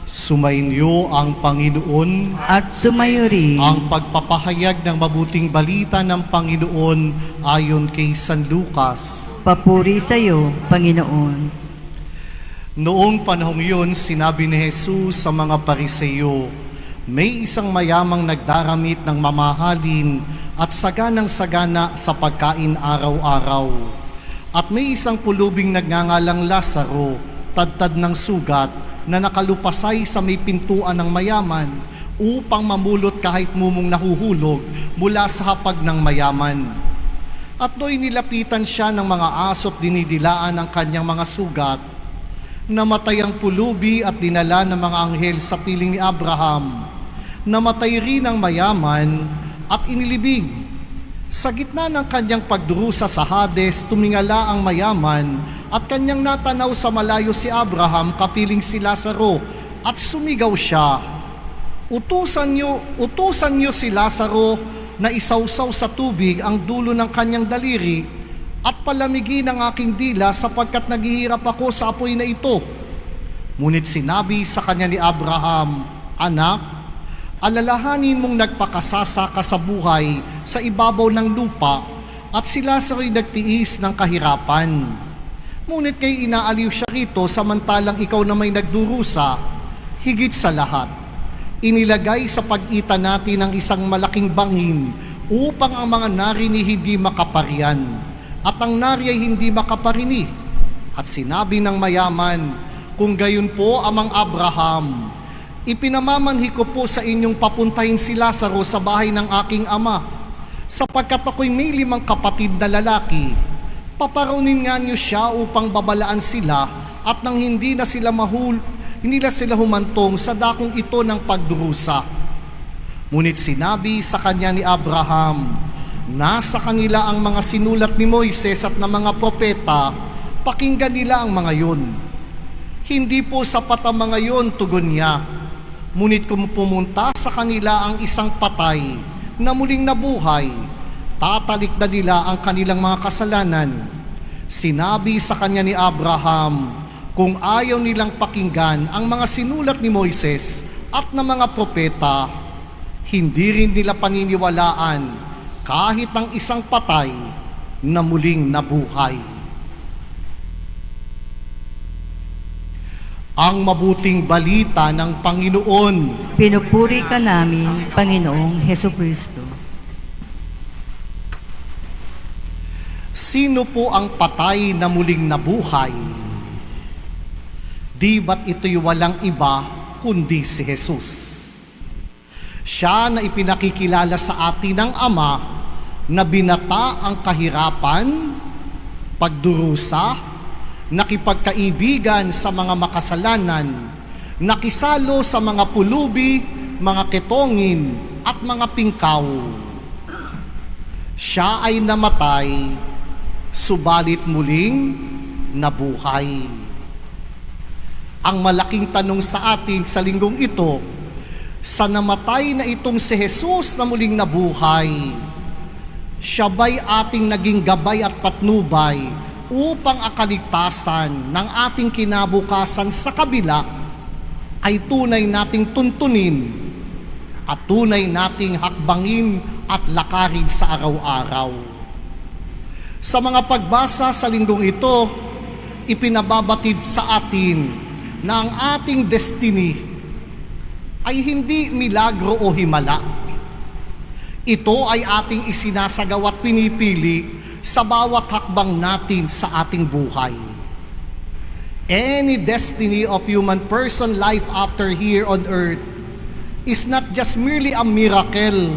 Sumainyo ang Panginoon. At sumayo rin. Ang pagpapahayag ng mabuting balita ng Panginoon ayon kay San Lucas. Papuri sa iyo, Panginoon. Noong panahong yun, sinabi ni Jesus sa mga Pariseo, may isang mayamang nagdaramit ng mamahalin at saganang-sagana sa pagkain araw-araw. At may isang pulubing nagngangalang Lazaro, tadtad ng sugat, na nakalupasay sa may pintuan ng mayaman upang mamulot kahit mumong nahuhulog mula sa hapag ng mayaman. At do'y nilapitan siya ng mga aso at dinidilaan ang kanyang mga sugat. Namatay ang pulubi at dinala ng mga anghel sa piling ni Abraham. Namatay rin ang mayaman at inilibing. Sa gitna ng kanyang pagdurusa sa Hades, tumingala ang mayaman at kanyang natanaw sa malayo si Abraham kapiling si Lazaro at sumigaw siya, Utusan niyo si Lazaro na isawsaw sa tubig ang dulo ng kanyang daliri at palamigin ang aking dila sapagkat naghihirap ako sa apoy na ito. Ngunit sinabi sa kanya ni Abraham, Anak, alalahanin mong nagpakasasa ka sa buhay sa ibabaw ng lupa at si Lazaro'y nagtiis ng kahirapan. Ngunit kay inaaliw siya rito samantalang ikaw na may nagdurusa, higit sa lahat. Inilagay sa pagitan natin ang isang malaking bangin upang ang mga narini hindi makaparian at ang nari ay hindi makaparini. At sinabi ng mayaman, kung gayon po amang Abraham, ipinamamanhi ko po sa inyong papuntahin si Lazaro sa bahay ng aking ama, sapagkat ako'y may 5 kapatid na lalaki. Paparunin nga niyo siya upang babalaan sila at nang hindi na sila humantong sa dakong ito ng pagdurusa. Ngunit sinabi sa kanya ni Abraham, nasa kanila ang mga sinulat ni Moises at ng mga propeta, pakinggan nila ang mga yun. Hindi po sapat ang mga yun, tugon niya. Ngunit kung pumunta sa kanila ang isang patay na muling nabuhay, tatalik na nila ang kanilang mga kasalanan. Sinabi sa kanya ni Abraham, kung ayaw nilang pakinggan ang mga sinulat ni Moises at ng mga propeta, hindi rin nila paniniwalaan kahit ang isang patay na muling nabuhay. Ang mabuting balita ng Panginoon. Pinupuri ka namin, Panginoong Hesukristo. Sino po ang patay na muling nabuhay? Di ba't ito'y walang iba kundi si Jesus? Siya na ipinakikilala sa atin ng Ama na binata ang kahirapan, pagdurusa, nakipagkaibigan sa mga makasalanan, nakisalo sa mga pulubi, mga ketongin at mga pingkaw. Siya ay namatay, subalit muling nabuhay. Ang malaking tanong sa atin sa linggong ito, sa namatay na itong si Jesus na muling nabuhay, siya ba'y ating naging gabay at patnubay upang ang kaligtasan ng ating kinabukasan sa kabila ay tunay nating tuntunin at tunay nating hakbangin at lakarin sa araw-araw. Sa mga pagbasa sa linggong ito, ipinababatid sa atin na ang ating destiny ay hindi milagro o himala. Ito ay ating isinasagawa at pinipili sa bawat hakbang natin sa ating buhay. Any destiny of human person life after here on earth is not just merely a miracle,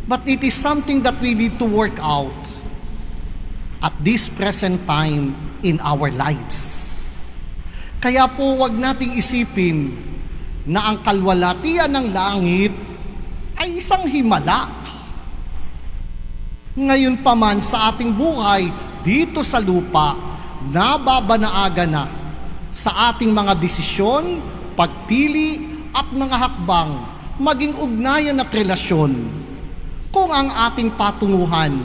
but it is something that we need to work out at this present time in our lives. Kaya po wag nating isipin na ang kalwalatian ng langit ay isang himala. Ngayon pa man sa ating buhay dito sa lupa, nababanaaga na sa ating mga desisyon, pagpili at mga hakbang, maging ugnayan at relasyon kung ang ating patunguhan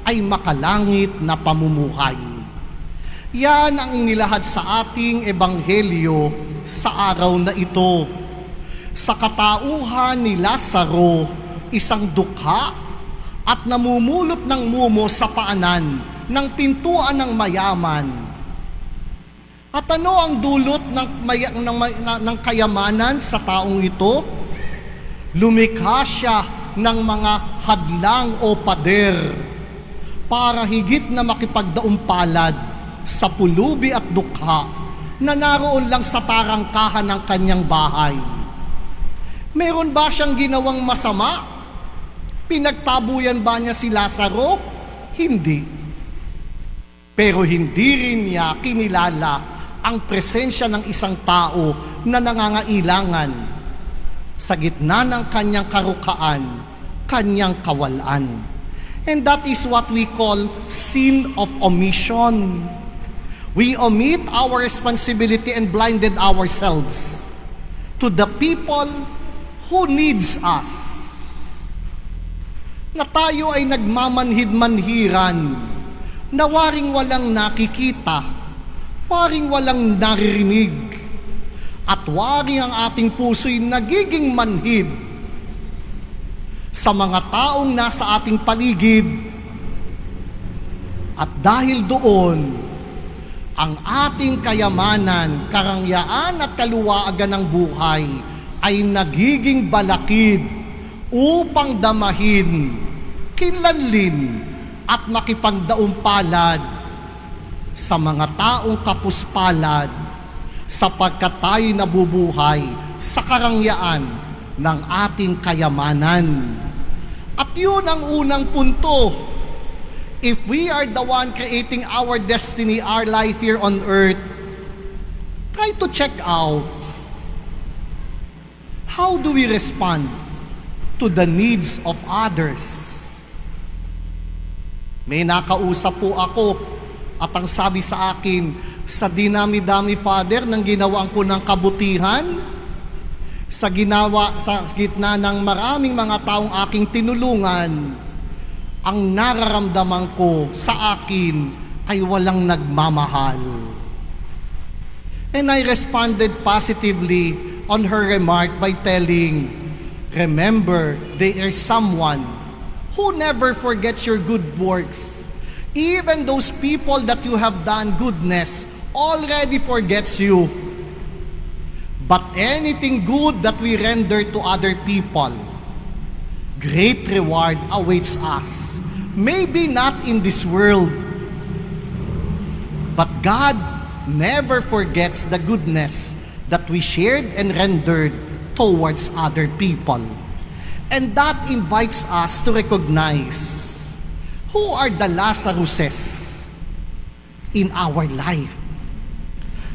ay makalangit na pamumuhay. Yan ang inilahad sa ating ebanghelyo sa araw na ito. Sa katauhan ni Lazaro, isang dukha at namumulot ng mumo sa paanan ng pintuan ng mayaman. At ano ang dulot ng kayamanan sa taong ito? Lumikha siya ng mga hadlang o pader para higit na makipagdaumpalad sa pulubi at dukha na naroon lang sa tarangkahan ng kanyang bahay. Meron ba siyang ginawang masama? Pinagtabuyan ba niya si Lazaro? Hindi. Pero hindi rin niya kinilala ang presensya ng isang tao na nangangailangan sa gitna ng kanyang karukaan, kanyang kawalan. And that is what we call sin of omission. We omit our responsibility and blinded ourselves to the people who needs us. Na tayo ay nagmamanhid-manhiran, na waring walang nakikita, waring walang naririnig, at waring ang ating puso'y nagiging manhid sa mga taong nasa ating paligid. At dahil doon, ang ating kayamanan, karangyaan at kaluwaagan ng buhay ay nagiging balakid upang damahin, kinlalin at makipagdaumpalad sa mga taong kapuspalad sapagkat tayo nabubuhay sa karangyaan ng ating kayamanan. At yun ang unang punto. If we are the one creating our destiny, our life here on earth, try to check out how do we respond to the needs of others. May nakausap po ako at ang sabi sa akin, sa dinami-dami, Father, ng ginawa ko ng kabutihan, sa gitna ng maraming mga taong aking tinulungan, ang nararamdaman ko sa akin ay walang nagmamahal. And I responded positively on her remark by telling, remember, there is someone who never forgets your good works. Even those people that you have done goodness already forgets you. But anything good that we render to other people, great reward awaits us. Maybe not in this world, but God never forgets the goodness that we shared and rendered towards other people. And that invites us to recognize who are the Lazaruses in our life.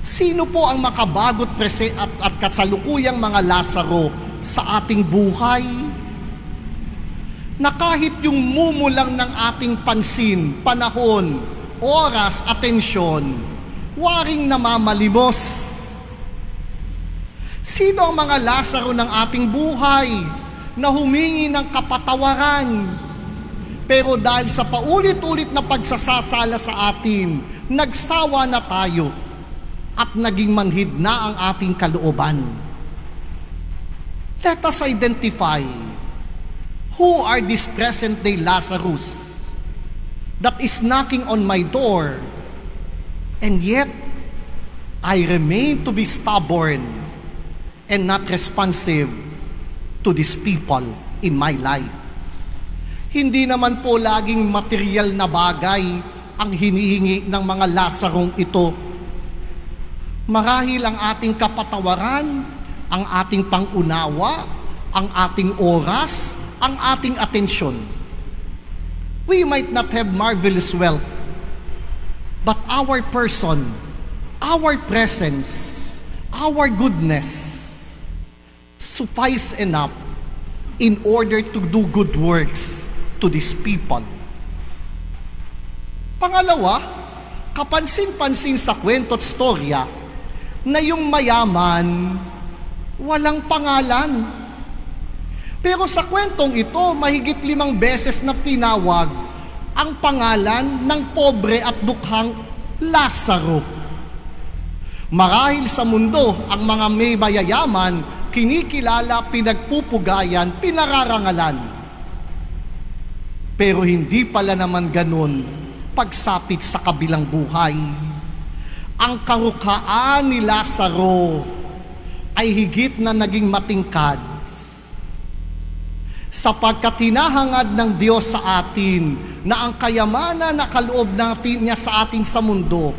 Sino po ang makabagot at kasalukuyang mga Lazaro sa ating buhay? Na kahit yung mumulang ng ating pansin, panahon, oras, atensyon, waring namamalimos. Sino ang mga Lazaro ng ating buhay na humingi ng kapatawaran? Pero dahil sa paulit-ulit na pagsasasala sa atin, nagsawa na tayo at naging manhid na ang ating kalooban. Let us identify who are this present-day Lazarus that is knocking on my door, and yet I remain to be stubborn and not responsive to these people in my life. Hindi naman po laging material na bagay ang hinihingi ng mga Lazarong ito. Marahil ang ating kapatawaran, ang ating pangunawa, ang ating oras, ang ating atensyon. We might not have marvelous wealth, but our person, our presence, our goodness suffice enough in order to do good works to these people. Pangalawa, kapansin-pansin sa kwento't storya na yung mayaman walang pangalan. Pero sa kwentong ito, mahigit 5 beses na pinawag ang pangalan ng pobre at dukhang Lazaro. Marahil sa mundo, ang mga may mayayaman, kinikilala, pinagpupugayan, pinararangalan. Pero hindi pala naman ganun pagsapit sa kabilang buhay. Ang karukaan ni Lazaro ay higit na naging matingkad, sapagkat hinahangad ng Diyos sa atin na ang kayamanan na kaloob natin niya sa atin sa mundo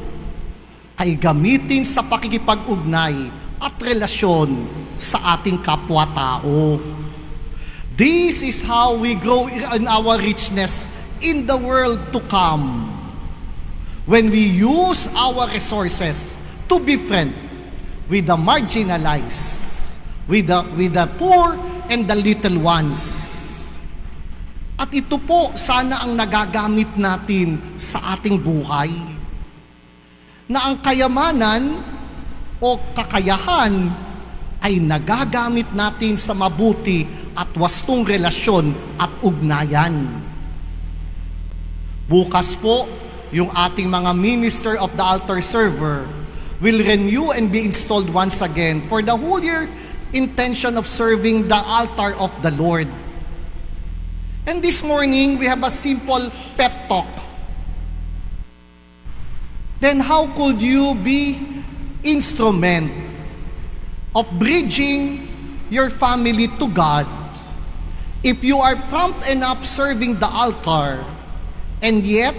ay gamitin sa pakikipag-ugnay at relasyon sa ating kapwa-tao. This is how we grow in our richness in the world to come. When we use our resources to befriend with the marginalized, with the poor and the little ones. At ito po sana ang nagagamit natin sa ating buhay. Na ang kayamanan o kakayahan ay nagagamit natin sa mabuti at wastong relasyon at ugnayan. Bukas po, yung ating mga minister of the altar server will renew and be installed once again for the whole year intention of serving the altar of the Lord. And this morning, we have a simple pep talk. Then how could you be instrument of bridging your family to God if you are prompt enough serving the altar and yet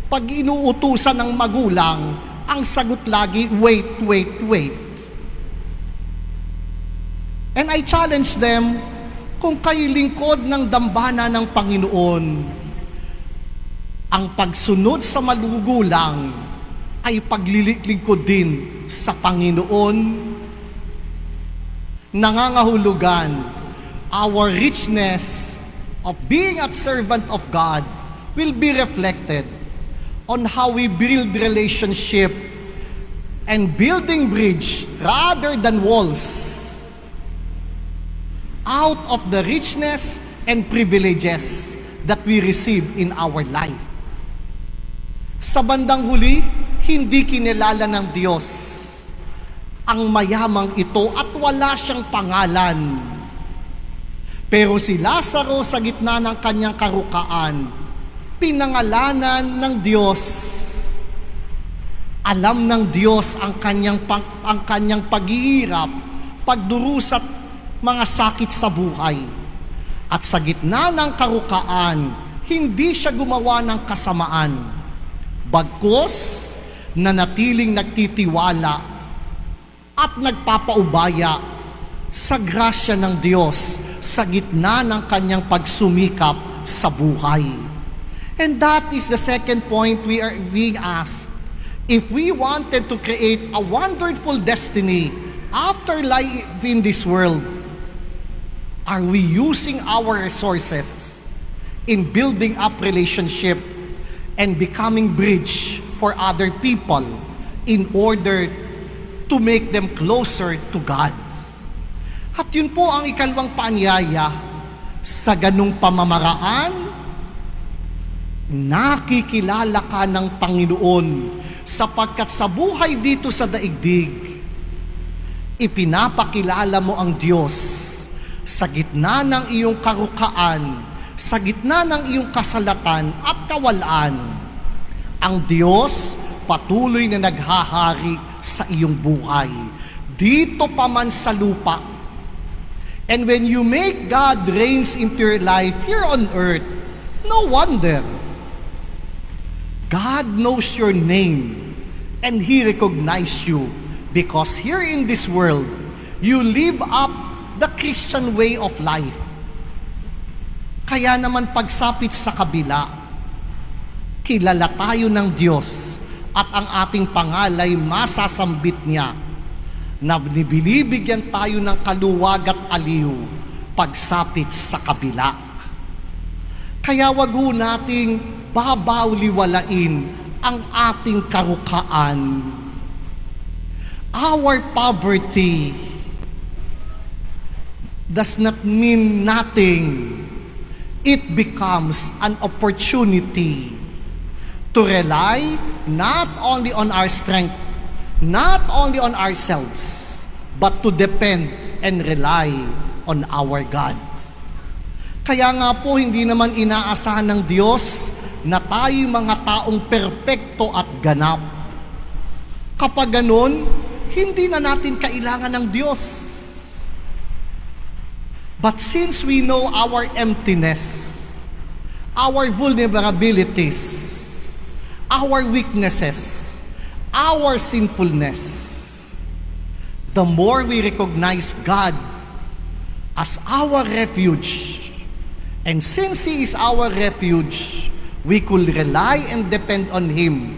pag inuutusan ng magulang, ang sagot lagi, wait. And I challenge them, kung kayo lingkod ng dambana ng Panginoon, ang pagsunod sa magulang ay paglilingkod din sa Panginoon. Nangangahulugan, our richness of being a servant of God will be reflected on how we build relationship and building bridge rather than walls out of the richness and privileges that we receive in our life. Sa bandang huli, hindi kinilala ng Diyos ang mayamang ito at wala siyang pangalan. Pero si Lazaro sa gitna ng kanyang karukaan, pinangalanan ng Diyos. Alam ng Diyos ang kanyang paghihirap, pagdurusat mga sakit sa buhay. At sa gitna ng karukaan, hindi siya gumawa ng kasamaan. Bagkus, nanatiling nagtitiwala at nagpapaubaya sa grasya ng Diyos sa gitna ng kanyang pagsumikap sa buhay. And that is the second point we are being asked. If we wanted to create a wonderful destiny after life in this world, are we using our resources in building up relationship and becoming bridge for other people in order to make them closer to God? At yun po ang ikalawang paanyaya. Sa ganung pamamaraan, nakikilala ka ng Panginoon sapagkat sa buhay dito sa daigdig, ipinapakilala mo ang Diyos sa gitna ng iyong karukaan, sa gitna ng iyong kasalatan at kawalaan. Ang Diyos patuloy na naghahari sa iyong buhay, dito pa man sa lupa. And when you make God reigns into your life here on earth, no wonder God knows your name and He recognizes you because here in this world, you live up the Christian way of life. Kaya naman pagsapit sa kabila, kilala tayo ng Diyos at ang ating pangalay masasambit niya na binibigyan tayo ng kaluwag at aliw pagsapit sa kabila. Kaya wag ho nating babawliwalain ang ating karukaan. Our poverty does not mean nothing. It becomes an opportunity to rely not only on our strength, not only on ourselves, but to depend and rely on our God. Kaya nga po, hindi naman inaasahan ng Diyos na tayo mga taong perpekto at ganap. Kapag ganun, hindi na natin kailangan ng Diyos. But since we know our emptiness, our vulnerabilities, our weaknesses, our sinfulness, the more we recognize God as our refuge, and since He is our refuge, we could rely and depend on Him.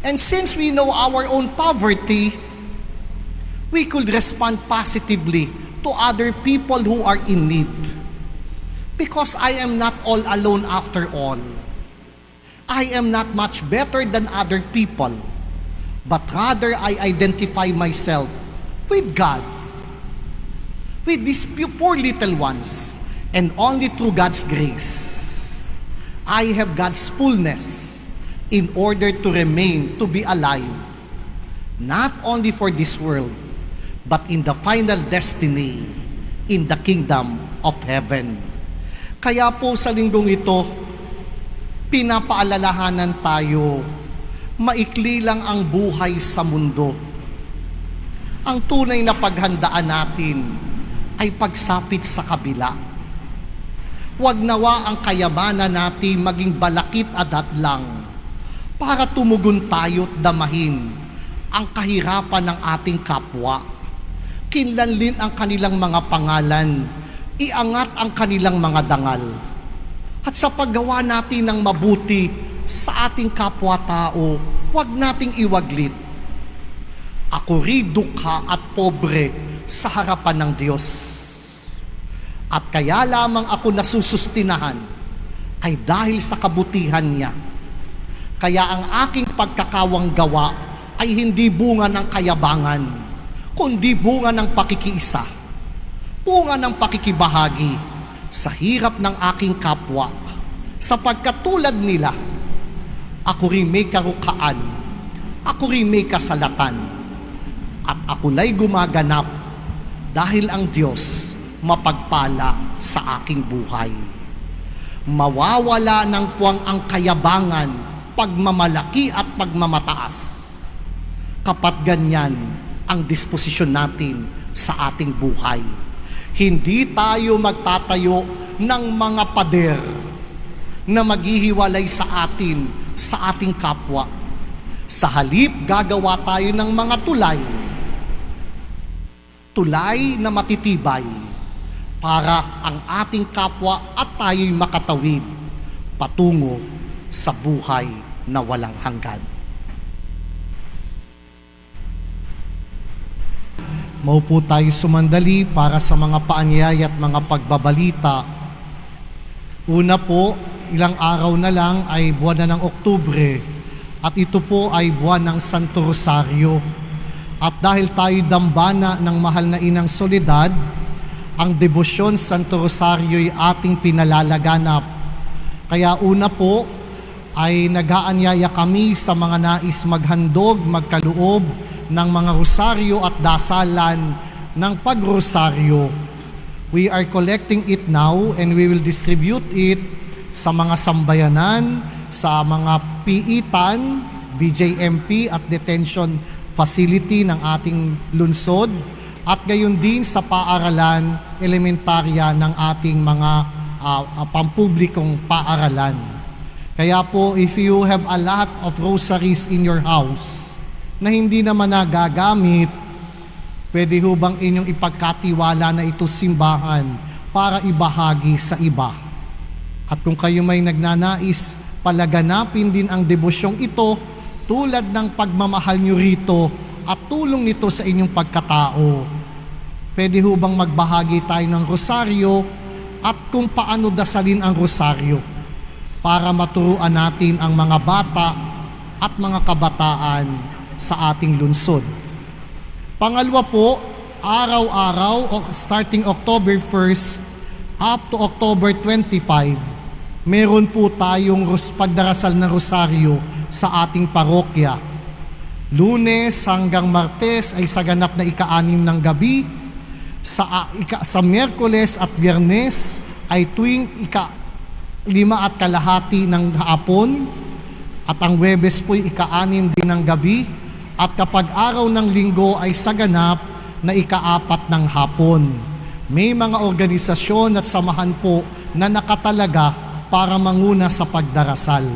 And since we know our own poverty, we could respond positively to other people who are in need. Because I am not all alone after all. I am not much better than other people, but rather I identify myself with God, with these poor little ones, and only through God's grace, I have God's fullness in order to remain, to be alive, not only for this world, but in the final destiny, in the kingdom of heaven. Kaya po sa linggong ito, pinapaalalahanan tayo, maikli lang ang buhay sa mundo. Ang tunay na paghandaan natin ay pagsapit sa kabila. Huwag nawa ang kayamanan natin maging balakit at hadlang para tumugon tayo't damahin ang kahirapan ng ating kapwa. Kinlanlin ang kanilang mga pangalan, iangat ang kanilang mga dangal. At sa paggawa natin ng mabuti sa ating kapwa-tao, huwag nating iwaglit. Ako rin dukha at pobre sa harapan ng Diyos. At kaya lamang ako nasusustinahan ay dahil sa kabutihan niya. Kaya ang aking pagkakawang gawa ay hindi bunga ng kayabangan, kundi bunga ng pakikiisa, bunga ng pakikibahagi sa hirap ng aking kapwa, sapagkat tulad nila, ako rin may karukaan, ako rin may kasalatan, at ako la'y gumaganap dahil ang Diyos mapagpala sa aking buhay. Mawawala ng puwang ang kayabangan, pagmamalaki at pagmamataas, kapag ganyan ang disposisyon natin sa ating buhay. Hindi tayo magtatayo ng mga pader na maghihiwalay sa atin, sa ating kapwa. Sa halip, gagawa tayo ng mga tulay. Tulay na matitibay para ang ating kapwa at tayo'y makatawid patungo sa buhay na walang hanggan. Maupo tayo sumandali para sa mga paanyaya at mga pagbabalita. Una po, ilang araw na lang ay buwan na ng Oktubre at ito po ay buwan ng Santo Rosario. At dahil tayo dambana ng mahal na Inang Soledad, ang debosyon Santo Rosario ay ating pinalalaganap. Kaya una po ay nag-aanyaya kami sa mga nais maghandog, magkaloob ng mga rosaryo at dasalan ng pagrosaryo. We are collecting it now and we will distribute it sa mga sambayanan, sa mga piitan, BJMP at detention facility ng ating lungsod at gayon din sa paaralan, elementarya ng ating mga pampublikong paaralan. Kaya po, if you have a lot of rosaries in your house na hindi naman nagagamit, pwede ho bang inyong ipagkatiwala na ito simbahan para ibahagi sa iba? At kung kayo may nagnanais, palaganapin din ang debosyong ito tulad ng pagmamahal nyo rito at tulong nito sa inyong pagkatao. Pwede ho bang magbahagi tayo ng rosaryo at kung paano dasalin ang rosaryo para maturuan natin ang mga bata at mga kabataan sa ating lungsod. Pangalawa po, araw-araw starting October 1st up to October 25, meron po tayong pagdarasal ng rosaryo sa ating parokya. Lunes hanggang Martes ay sa ganap na ika-6 ng gabi. Sa Miyerkules at Biyernes ay tuwing ika-5 at kalahati ng hapon. At ang Huwebes po'y ika-6 din ng gabi. At kapag araw ng Linggo ay sa ganap na ika-4 ng hapon. May mga organisasyon at samahan po na nakatalaga para manguna sa pagdarasal.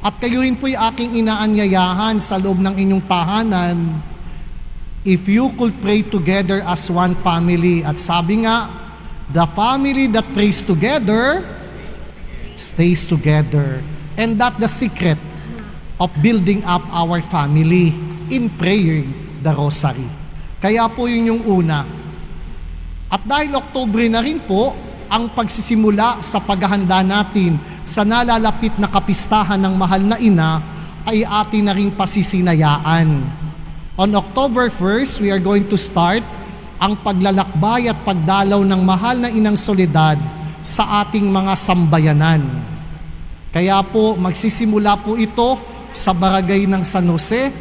At kayo rin po'y aking inaanyayahan sa loob ng inyong tahanan, if you could pray together as one family. At sabi nga, the family that prays together stays together. And that the secret of building up our family in praying the rosary. Kaya po yun yung una. At dahil Oktubre na rin po, ang pagsisimula sa paghahanda natin sa nalalapit na kapistahan ng mahal na ina ay atin na ring pasisinayaan. On October 1st, we are going to start ang paglalakbay at pagdalaw ng mahal na inang Soledad sa ating mga sambayanan. Kaya po, magsisimula po ito sa barangay ng San Jose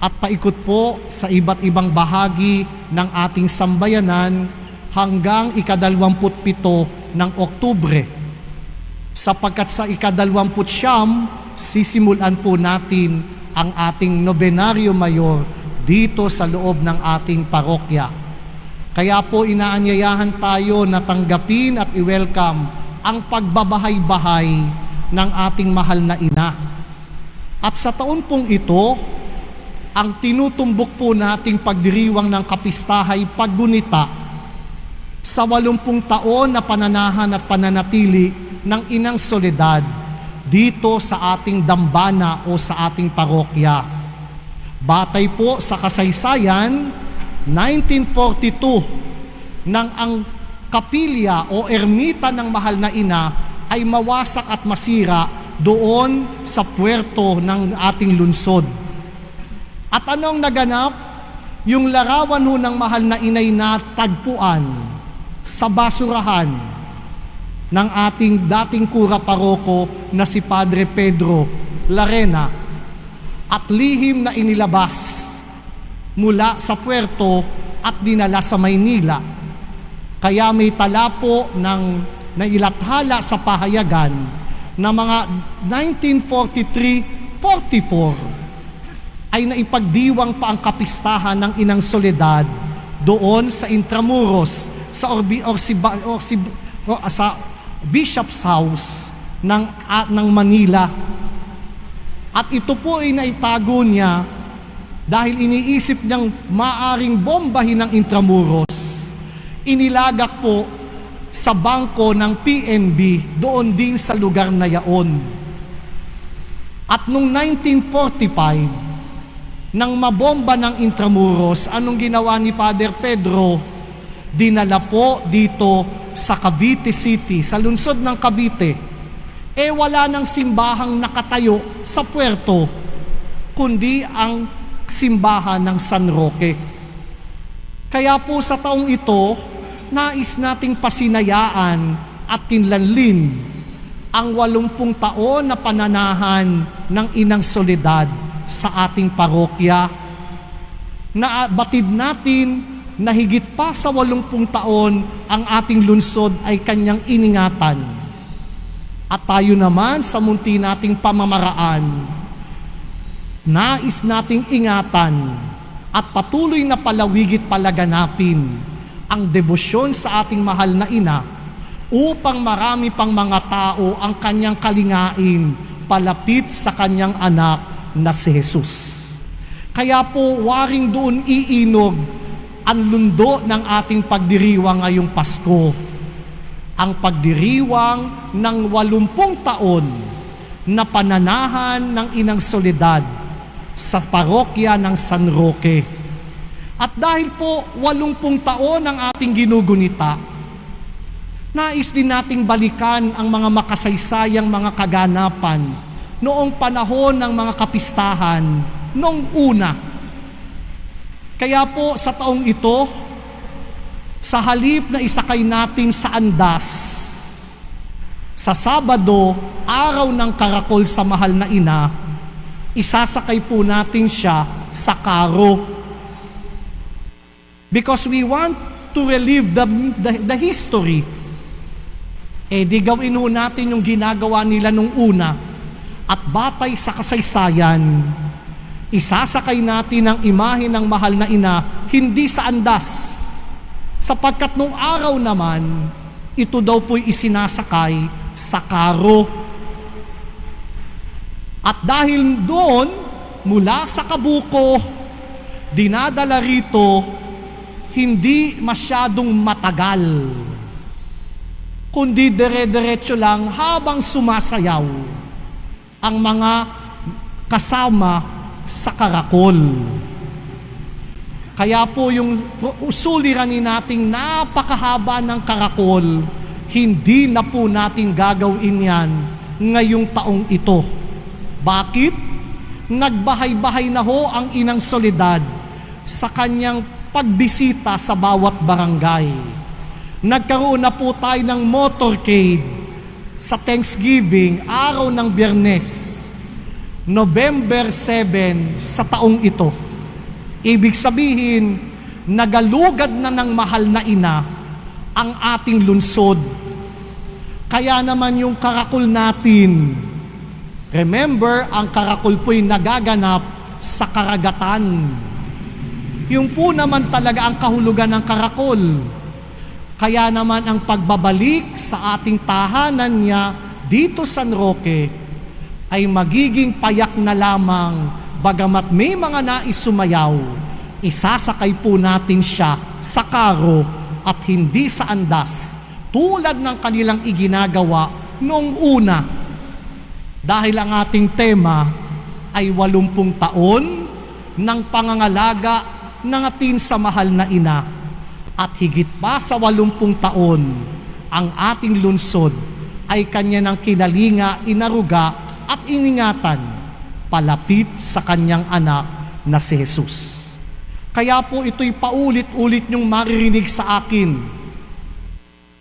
at paikot po sa iba't ibang bahagi ng ating sambayanan hanggang ika-27 ng Oktubre. Sapagkat sa ika-29, sisimulan po natin ang ating Nobenaryo Mayor dito sa loob ng ating parokya. Kaya po inaanyayahan tayo na tanggapin at i-welcome ang pagbabahay-bahay ng ating mahal na ina. At sa taon pong ito, ang tinutumbok po nating pagdiriwang ng kapistahay paggunita sa 80 taon na pananahan at pananatili ng Inang Soledad dito sa ating dambana o sa ating parokya. Batay po sa kasaysayan, 1942 nang ang kapilya o ermita ng mahal na ina ay mawasak at masira doon sa puerto ng ating lungsod. At anong naganap? Yung larawan ho ng mahal na inay natagpuan sa basurahan ng ating dating kura paroko na si Padre Pedro Larena at lihim na inilabas mula sa puerto at dinala sa Maynila. Kaya may tala po ng nailathala sa pahayagan na mga 1943-44 ay naipagdiwang pa ang kapistahan ng Inang Soledad doon sa Intramuros sa Bishop's House ng Manila. At ito po ay naitago niya dahil iniisip niyang maaring bombahin ng Intramuros. Inilagak po sa bangko ng PNB doon din sa lugar na yaon. At noong 1945, nang mabomba ng Intramuros, anong ginawa ni Father Pedro? Dinala po dito sa Cavite City, sa lungsod ng Cavite. Wala nang simbahang nakatayo sa puerto, kundi ang simbahan ng San Roque. Kaya po sa taong ito, nais nating pasinayaan at kinlanlin ang 80 taon na pananahan ng Inang Soledad sa ating parokya. Nabatid natin na higit pa sa 80 taon ang ating lungsod ay kanyang iningatan. At tayo naman sa munti nating pamamaraan, nais nating ingatan at patuloy na palawigit palaganapin ang debosyon sa ating mahal na ina upang marami pang mga tao ang kanyang kalingain palapit sa kanyang anak na si Jesus. Kaya po waring doon iinog ang lundo ng ating pagdiriwang ngayong Pasko. Ang pagdiriwang ng 80 taon na pananahan ng Inang Soledad sa parokya ng San Roque. At dahil po 80 taon ang ating ginugunita, nais din nating balikan ang mga makasaysayang mga kaganapan noong panahon ng mga kapistahan noong una. Kaya po sa taong ito, sa halip na isakay natin sa andas, sa Sabado, araw ng karakol sa mahal na ina, isasakay po natin siya sa karo. Because we want to relive the history. Di gawin ho natin yung ginagawa nila nung una at batay sa kasaysayan, isasakay natin ang imahe ng mahal na ina hindi sa andas, sapagkat nung araw naman, ito daw po'y isinasakay sa karo. At dahil doon, mula sa kabuko, dinadala rito, hindi masyadong matagal, kundi dire-diretso lang habang sumasayaw ang mga kasama sa karakol. Kaya po yung usuliranin nating napakahaba ng karakol, hindi na po natin gagawin yan ngayong taong ito. Bakit? Nagbahay-bahay na ho ang Inang Soledad sa kanyang pagbisita sa bawat barangay. Nagkaroon na po tayo ng motorcade sa Thanksgiving, araw ng Biyernes, November 7 sa taong ito. Ibig sabihin, nagalugad na ng mahal na ina ang ating lunsod. Kaya naman yung karakol natin, remember, ang karakol po'y nagaganap sa karagatan. Yung po naman talaga ang kahulugan ng karakol. Kaya naman ang pagbabalik sa ating tahanan niya dito sa San Roque ay magiging payak na lamang, bagamat may mga nais sumayaw, isasakay po natin siya sa karo at hindi sa andas, tulad ng kanilang iginagawa noong una. Dahil ang ating tema ay 80 taon ng pangangalaga ng atin sa mahal na ina. At higit pa sa 80 taon, ang ating lunsod ay kanya ng kinalinga, inaruga at iningatan palapit sa kanyang anak na si Jesus. Kaya po ito'y paulit-ulit niyong maririnig sa akin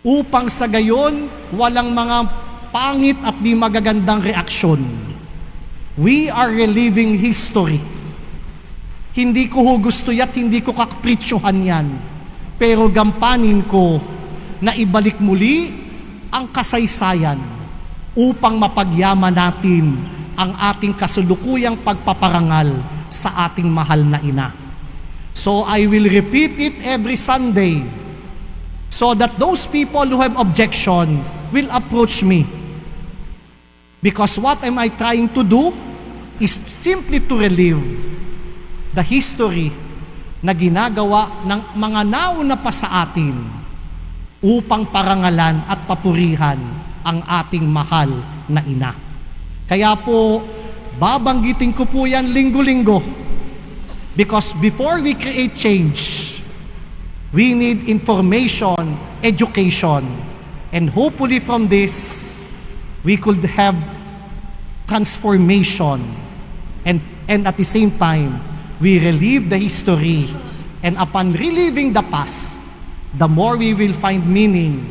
upang sa gayon walang mga pangit at di magagandang reaksyon. We are reliving history. Hindi ko ho gusto at hindi ko kakapritsyuhan yan. Pero gampanin ko na ibalik muli ang kasaysayan upang mapagyaman natin ang ating kasulukuyang pagpaparangal sa ating mahal na ina. So I will repeat it every Sunday so that those people who have objection will approach me. Because what am I trying to do is simply to relive the history na ginagawa ng mga nauna pa sa atin upang parangalan at papurihan ang ating mahal na ina. Kaya po, babanggitin ko po yan linggo-linggo. Because before we create change, we need information, education, and hopefully from this, we could have transformation. And at the same time, we relive the history, and upon reliving the past, the more we will find meaning.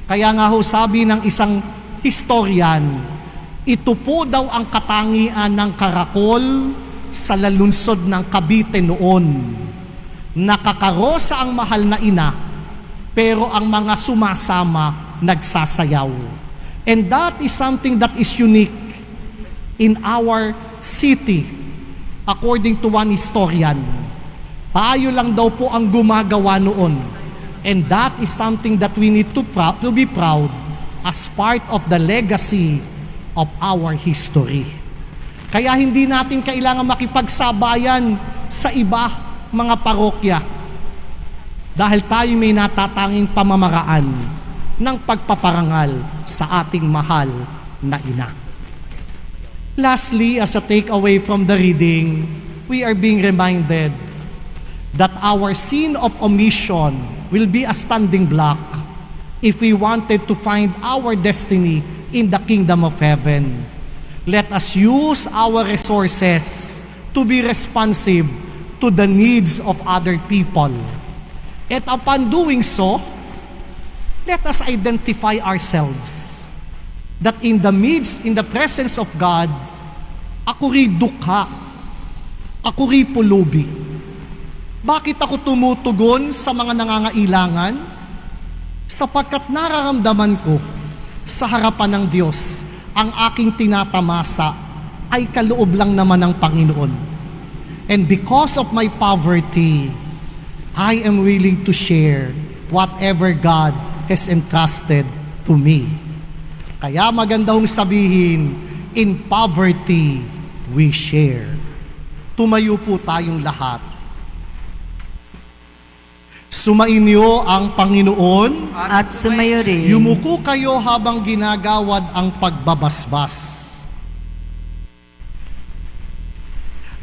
Kaya nga ho sabi ng isang historian, ito po daw ang katangian ng karakol sa lalunsod ng Cavite noon. Nakakarosa ang mahal na ina, pero ang mga sumasama nagsasayaw. And that is something that is unique in our city. According to one historian, tayo lang daw po ang gumagawa noon. And that is something that we need to be proud as part of the legacy of our history. Kaya hindi natin kailangan makipagsabayan sa iba mga parokya dahil tayo may natatanging pamamaraan ng pagpaparangal sa ating mahal na ina. Lastly, as a takeaway from the reading, we are being reminded that our sin of omission will be a standing block if we wanted to find our destiny in the kingdom of heaven. Let us use our resources to be responsive to the needs of other people. And upon doing so, let us identify ourselves that in the presence of God, Ako ri dukha. Ako ri pulubi. Bakit ako tumutugon sa mga nangangailangan? Sapagkat nararamdaman ko sa harapan ng Diyos, ang aking tinatamasa ay kaloob lang naman ng Panginoon. And because of my poverty, I am willing to share whatever God has entrusted to me. Kaya maganda hong sabihin, in poverty, we share. Tumayo po tayong lahat. Sumainyo ang Panginoon. At sumayo rin. Yumuko kayo habang ginagawad ang pagbabasbas.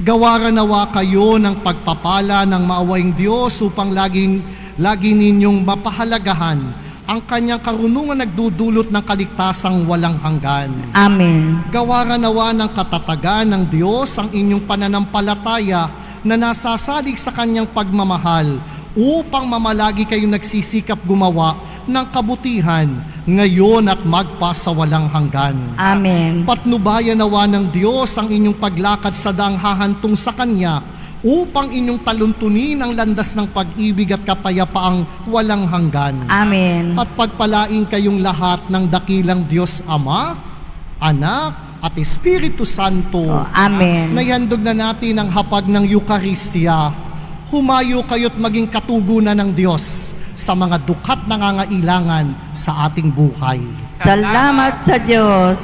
Gawaran nawa kayo ng pagpapala ng maawaing Diyos upang lagi ninyong mapahalagahan ang kanyang karunungan nagdudulot ng kaligtasang walang hanggan. Amen. Gawaran nawa ng katatagan ng Diyos ang inyong pananampalataya na nasasalig sa kanyang pagmamahal upang mamalagi kayong nagsisikap gumawa ng kabutihan ngayon at magpa sa walang hanggan. Amen. Patnubayan nawa ng Diyos ang inyong paglakad sa daang hahantong sa Kanya upang inyong taluntunin ang landas ng pag-ibig at kapayapaang walang hanggan. Amen. At pagpalain kayong lahat ng dakilang Diyos Ama, Anak, at Espiritu Santo. Amen. Naihandog na natin ang hapag ng Eucharistia. Humayo kayo't maging katugunan ng Diyos sa mga dukha't nangangailangan sa ating buhay. Salamat sa Diyos.